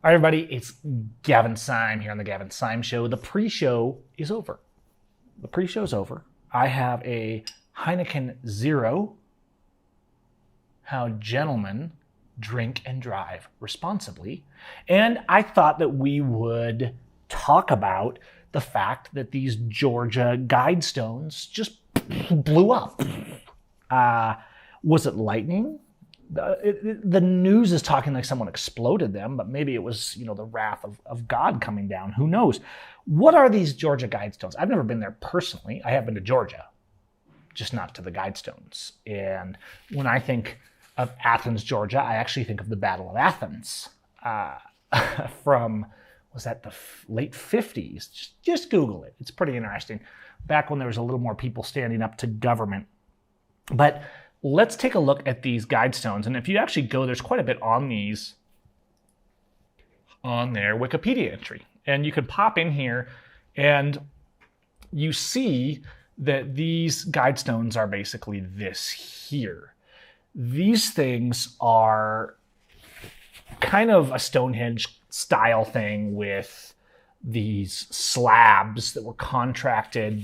All right, everybody, it's Gavin Syme here on the Gavin Syme Show. The pre-show is over. I have a Heineken Zero. How gentlemen drink and drive responsibly. And I thought that we would talk about the fact that these Georgia Guidestones just blew up. Was it lightning? The news is talking like someone exploded them, but maybe it was, the wrath of God coming down. Who knows? What are these Georgia Guidestones? I've never been there personally. I have been to Georgia, just not to the Guidestones. And when I think of Athens, Georgia, I actually think of the Battle of Athens from, was that the late 50s? Just Google it. It's pretty interesting. Back when there was a little more people standing up to government. But let's take a look at these Guidestones. And if you actually go, there's quite a bit on these, on their Wikipedia entry. And you can pop in here and you see that these Guidestones are basically this here. These things are kind of a Stonehenge style thing with these slabs that were contracted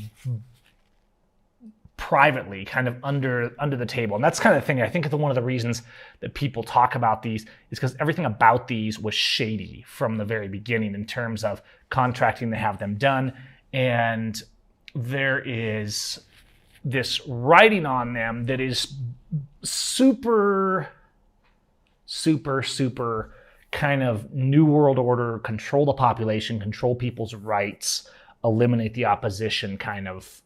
privately, kind of under the table. And that's kind of the thing. I think one of the reasons that people talk about these is because everything about these was shady from the very beginning in terms of contracting to have them done. And there is this writing on them that is super kind of New World Order, control the population, control people's rights, eliminate the opposition kind of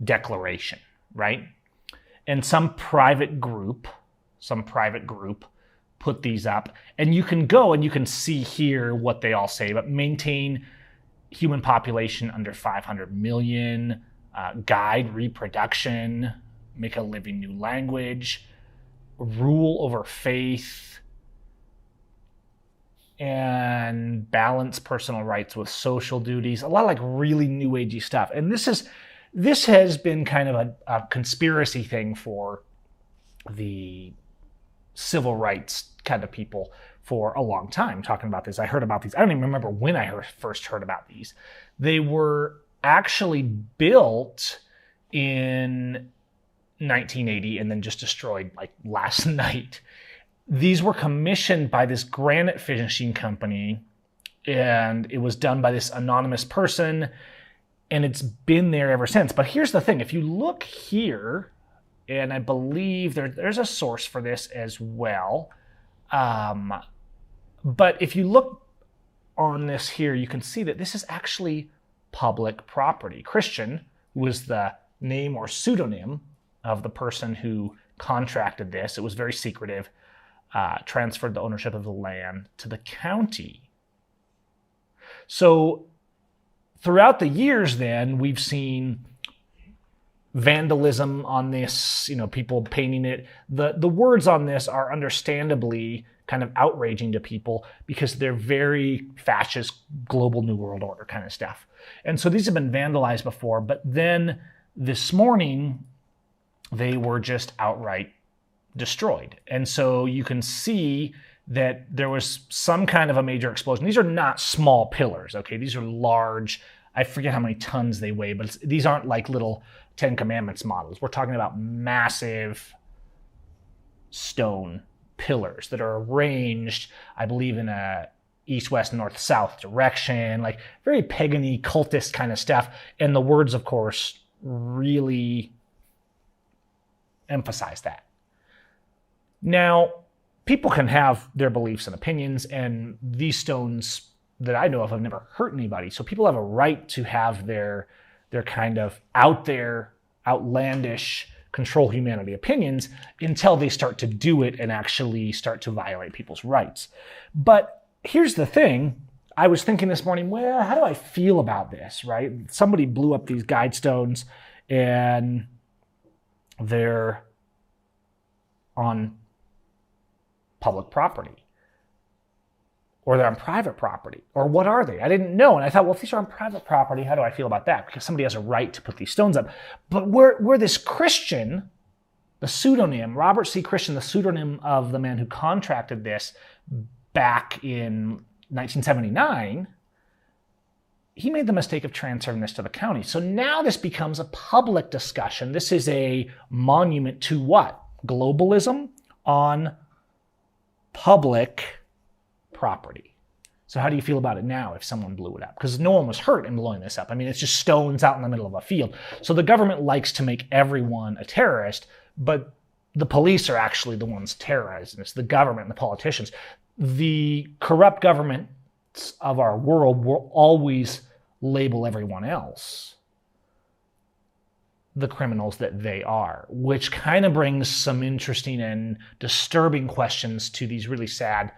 declaration, right? And some private group put these up, and you can go and you can see here what they all say, but maintain human population under 500 million, guide reproduction, make a living new language, rule over faith, and balance personal rights with social duties. A lot of like really new agey stuff. And this has been kind of a conspiracy thing for the civil rights kind of people for a long time, talking about this. I heard about these. I don't even remember when I first heard about these. They were actually built in 1980 and then just destroyed like last night. These were commissioned by this granite finishing company, and it was done by this anonymous person, and it's been there ever since. But here's the thing. If you look here, and I believe there's a source for this as well, but if you look on this here, you can see that this is actually public property. Christian was the name or pseudonym of the person who contracted this. It was very secretive. Transferred the ownership of the land to the county. So throughout the years then, we've seen vandalism on this, people painting it. The words on this are understandably kind of outraging to people because they're very fascist, global New World Order kind of stuff. And so these have been vandalized before, but then this morning, they were just outright destroyed. And so you can see that there was some kind of a major explosion. These are not small pillars, okay? These are large. I forget how many tons they weigh, but these aren't like little Ten Commandments models. We're talking about massive stone pillars that are arranged, I believe, in a east, west, north, south direction, like very pagan-y, cultist kind of stuff. And the words, of course, really emphasize that. Now, people can have their beliefs and opinions, and these stones that I know of have never hurt anybody. So people have a right to have their kind of out there, outlandish, control humanity opinions until they start to do it and actually start to violate people's rights. But here's the thing. I was thinking this morning, well, how do I feel about this, right? Somebody blew up these Guidestones, and they're on public property, or they're on private property, or what are they? I didn't know. And I thought, well, if these are on private property, how do I feel about that? Because somebody has a right to put these stones up. But where this Christian The pseudonym, Robert C. Christian, the pseudonym of the man who contracted this back in 1979, he made the mistake of transferring this to the county. So now this becomes a public discussion. This is a monument to what? Globalism on public property. So how do you feel about it now if someone blew it up? Because no one was hurt in blowing this up. I mean, it's just stones out in the middle of a field. So the government likes to make everyone a terrorist, but the police are actually the ones terrorizing this, the government and the politicians. The corrupt governments of our world will always label everyone else the criminals that they are, which kind of brings some interesting and disturbing questions to these really sad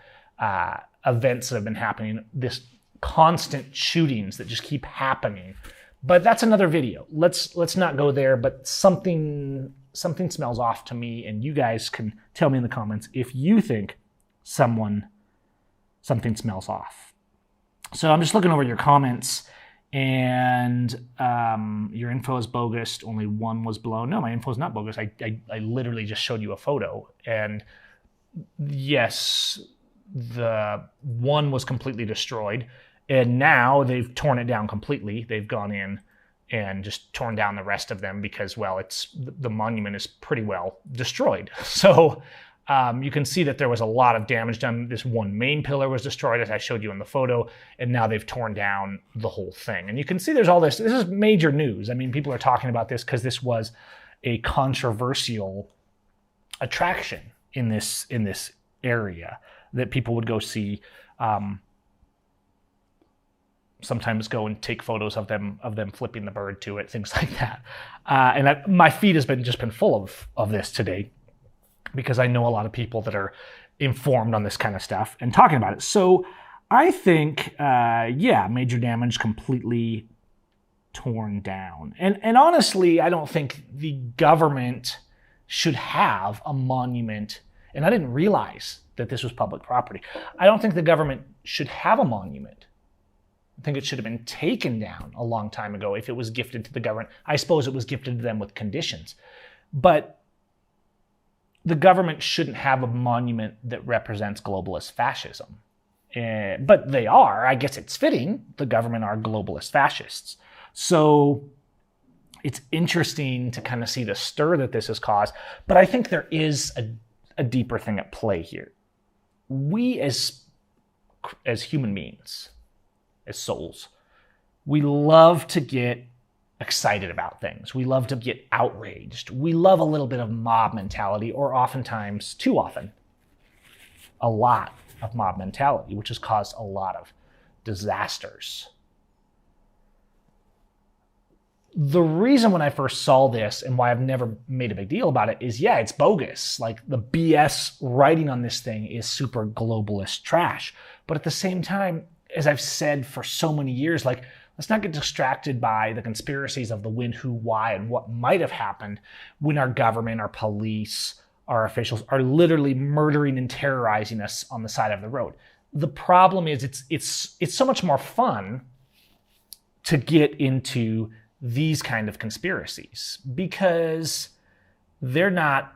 events that have been happening, this constant shootings that just keep happening. But that's another video. Let's not go there, but something smells off to me, and you guys can tell me in the comments if you think something smells off. So I'm just looking over your comments, and your info is bogus. Only one was blown. No, my info is not bogus. I literally just showed you a photo, and yes, the one was completely destroyed, and now they've torn it down completely. They've gone in and just torn down the rest of them because, well, the monument is pretty well destroyed. So you can see that there was a lot of damage done. This one main pillar was destroyed, as I showed you in the photo, and now they've torn down the whole thing. And you can see there's all this. This is major news. I mean, people are talking about this because this was a controversial attraction in this area that people would go see. Sometimes go and take photos of them flipping the bird to it, things like that. My feed has been full of this today, because I know a lot of people that are informed on this kind of stuff and talking about it. So I think, major damage, completely torn down. And honestly, I don't think the government should have a monument. And I didn't realize that this was public property. I don't think the government should have a monument. I think it should have been taken down a long time ago if it was gifted to the government. I suppose it was gifted to them with conditions. But the government shouldn't have a monument that represents globalist fascism. But they are. I guess it's fitting. The government are globalist fascists. So it's interesting to kind of see the stir that this has caused. But I think there is a deeper thing at play here. We as human beings, as souls, we love to get excited about things. We love to get outraged. We love a little bit of mob mentality, or oftentimes, too often, a lot of mob mentality, which has caused a lot of disasters. The reason when I first saw this and why I've never made a big deal about it is, it's bogus. Like, the BS writing on this thing is super globalist trash. But at the same time, as I've said for so many years, let's not get distracted by the conspiracies of the when, who, why, and what might have happened when our government, our police, our officials are literally murdering and terrorizing us on the side of the road. The problem is it's so much more fun to get into these kind of conspiracies because they're not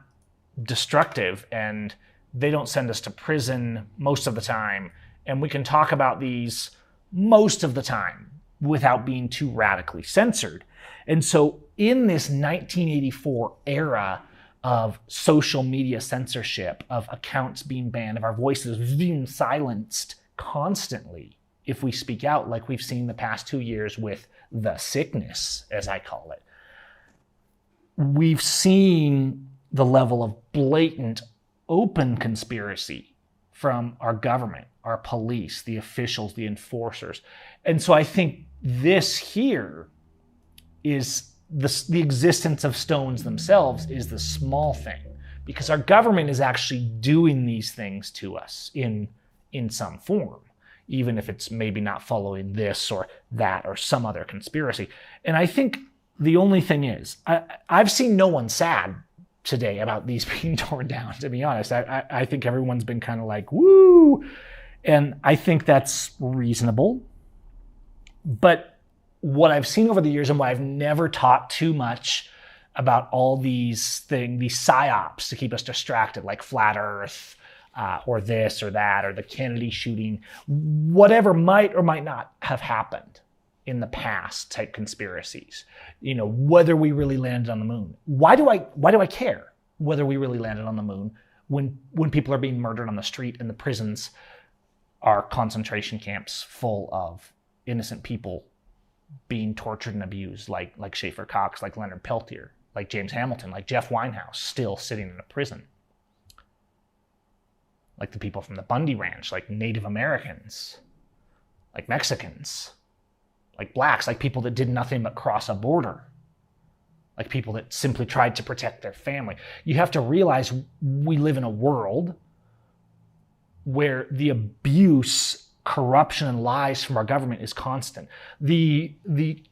destructive and they don't send us to prison most of the time. And we can talk about these most of the time without being too radically censored. And so in this 1984 era of social media censorship, of accounts being banned, of our voices being silenced constantly if we speak out, like we've seen the past 2 years with the sickness, as I call it, we've seen the level of blatant, open conspiracy from our government, our police, the officials, the enforcers. And so I think this here is the existence of stones themselves is the small thing, because our government is actually doing these things to us in some form, even if it's maybe not following this or that or some other conspiracy. And I think the only thing is, I've seen no one sad today about these being torn down, to be honest. I think everyone's been kind of like, woo! And I think that's reasonable. But what I've seen over the years and why I've never talked too much about all these psyops to keep us distracted, like flat Earth, or this or that, or the Kennedy shooting, whatever might or might not have happened in the past type conspiracies. Whether we really landed on the moon. Why do I care whether we really landed on the moon when people are being murdered on the street and the prisons are concentration camps full of innocent people being tortured and abused, like Schaefer Cox, like Leonard Peltier, like James Hamilton, like Jeff Winehouse, still sitting in a prison. Like the people from the Bundy Ranch, like Native Americans, like Mexicans, like blacks, like people that did nothing but cross a border, like people that simply tried to protect their family. You have to realize we live in a world where the abuse, corruption, and lies from our government is constant. The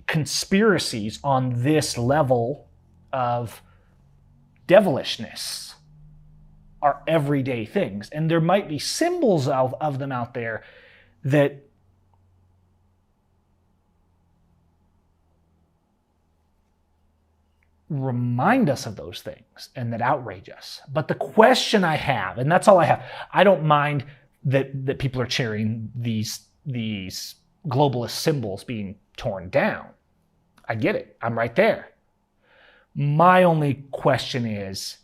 conspiracies on this level of devilishness are everyday things. And there might be symbols of them out there that remind us of those things and that outrage us. But the question I have, and that's all I have, I don't mind that people are cheering these globalist symbols being torn down. I get it. I'm right there. My only question is,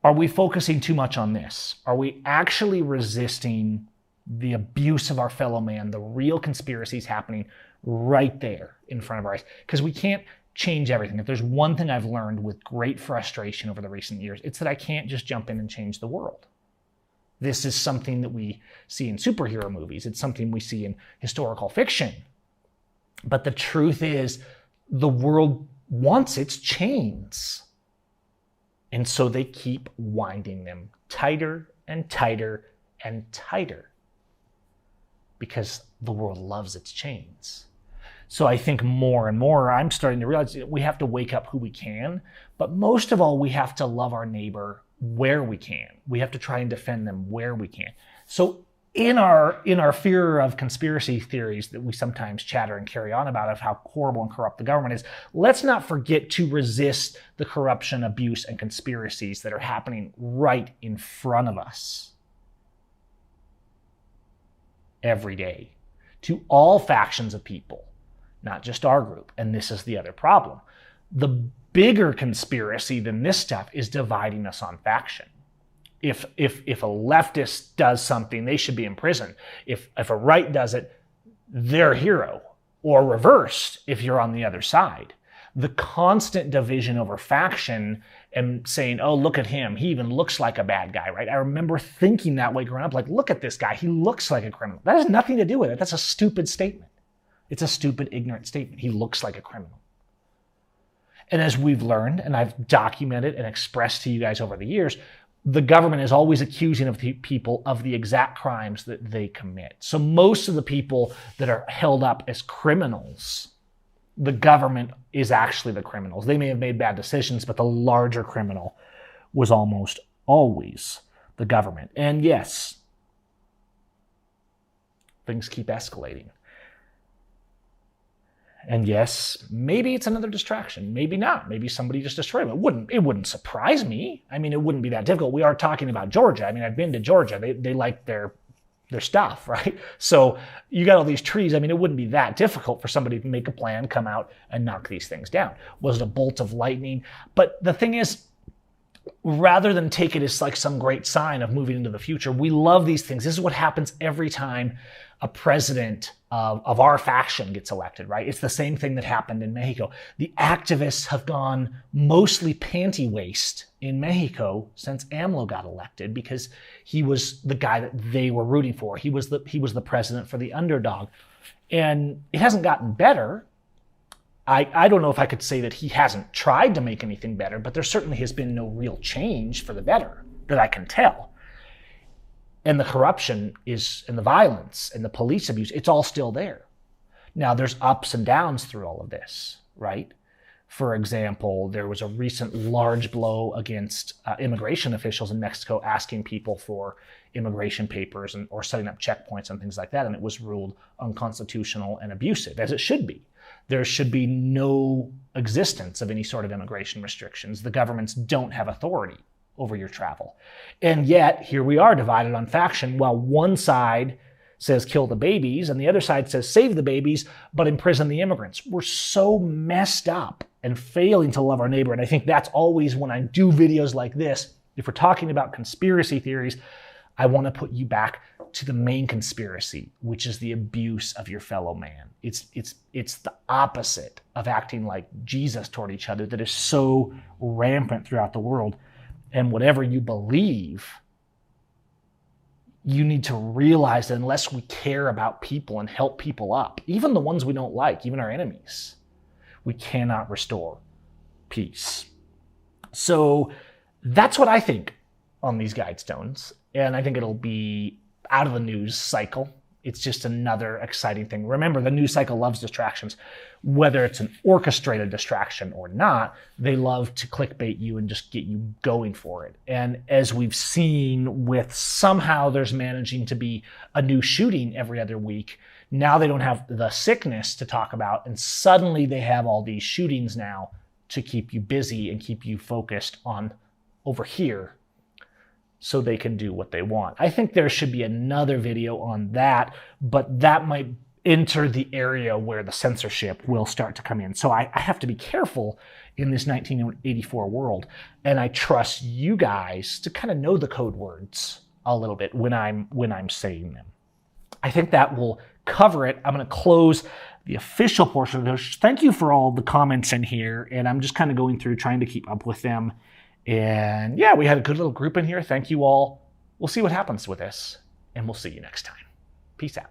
are we focusing too much on this? Are we actually resisting the abuse of our fellow man, the real conspiracies happening right there in front of our eyes? Because we can't change everything. If there's one thing I've learned with great frustration over the recent years, it's that I can't just jump in and change the world. This is something that we see in superhero movies. It's something we see in historical fiction. But the truth is, the world wants its chains. And so they keep winding them tighter and tighter and tighter because the world loves its chains. So I think more and more I'm starting to realize that we have to wake up who we can, but most of all, we have to love our neighbor where we can. We have to try and defend them where we can. So in our fear of conspiracy theories that we sometimes chatter and carry on about of how horrible and corrupt the government is, let's not forget to resist the corruption, abuse, and conspiracies that are happening right in front of us every day to all factions of people, not just our group. And this is the other problem. The bigger conspiracy than this stuff is dividing us on faction. If a leftist does something, they should be in prison. If a right does it, they're a hero. Or reversed, if you're on the other side. The constant division over faction and saying, oh, look at him. He even looks like a bad guy, right? I remember thinking that way growing up, like, look at this guy. He looks like a criminal. That has nothing to do with it. That's a stupid statement. It's a stupid, ignorant statement. He looks like a criminal. And as we've learned, and I've documented and expressed to you guys over the years, the government is always accusing of the people of the exact crimes that they commit. So most of the people that are held up as criminals, the government is actually the criminals. They may have made bad decisions, but the larger criminal was almost always the government. And yes, things keep escalating. And yes, maybe it's another distraction. Maybe not. Maybe somebody just destroyed them. It wouldn't surprise me. I mean, it wouldn't be that difficult. We are talking about Georgia. I mean, I've been to Georgia. They like their stuff, right? So you got all these trees. I mean, it wouldn't be that difficult for somebody to make a plan, come out, and knock these things down. Was it a bolt of lightning? But the thing is, rather than take it as like some great sign of moving into the future, we love these things. This is what happens every time a president of our faction gets elected, right? It's the same thing that happened in Mexico. The activists have gone mostly panty waist in Mexico since AMLO got elected because he was the guy that they were rooting for. He was the president for the underdog. And it hasn't gotten better. I don't know if I could say that he hasn't tried to make anything better, but there certainly has been no real change for the better that I can tell. And the corruption and the violence and the police abuse, it's all still there. Now, there's ups and downs through all of this, right? For example, there was a recent large blow against immigration officials in Mexico asking people for immigration papers or setting up checkpoints and things like that, and it was ruled unconstitutional and abusive, as it should be. There should be no existence of any sort of immigration restrictions. The governments don't have authority over your travel. And yet, here we are divided on faction, while one side says kill the babies and the other side says save the babies, but imprison the immigrants. We're so messed up and failing to love our neighbor. And I think that's always when I do videos like this, if we're talking about conspiracy theories, I want to put you back to the main conspiracy, which is the abuse of your fellow man. It's the opposite of acting like Jesus toward each other that is so rampant throughout the world. And whatever you believe, you need to realize that unless we care about people and help people up, even the ones we don't like, even our enemies, we cannot restore peace. So that's what I think on these Guidestones. And I think it'll be out of the news cycle. It's just another exciting thing. Remember, the news cycle loves distractions. Whether it's an orchestrated distraction or not, they love to clickbait you and just get you going for it. And as we've seen with somehow there's managing to be a new shooting every other week, now they don't have the sickness to talk about, and suddenly they have all these shootings now to keep you busy and keep you focused on over here so they can do what they want. I think there should be another video on that, but that might enter the area where the censorship will start to come in. So I have to be careful in this 1984 world, and I trust you guys to kind of know the code words a little bit when I'm saying them. I think that will cover it. I'm going to close the official portion of this. Thank you for all the comments in here, and I'm just kind of going through trying to keep up with them. And yeah, we had a good little group in here. Thank you all. We'll see what happens with this, and we'll see you next time. Peace out.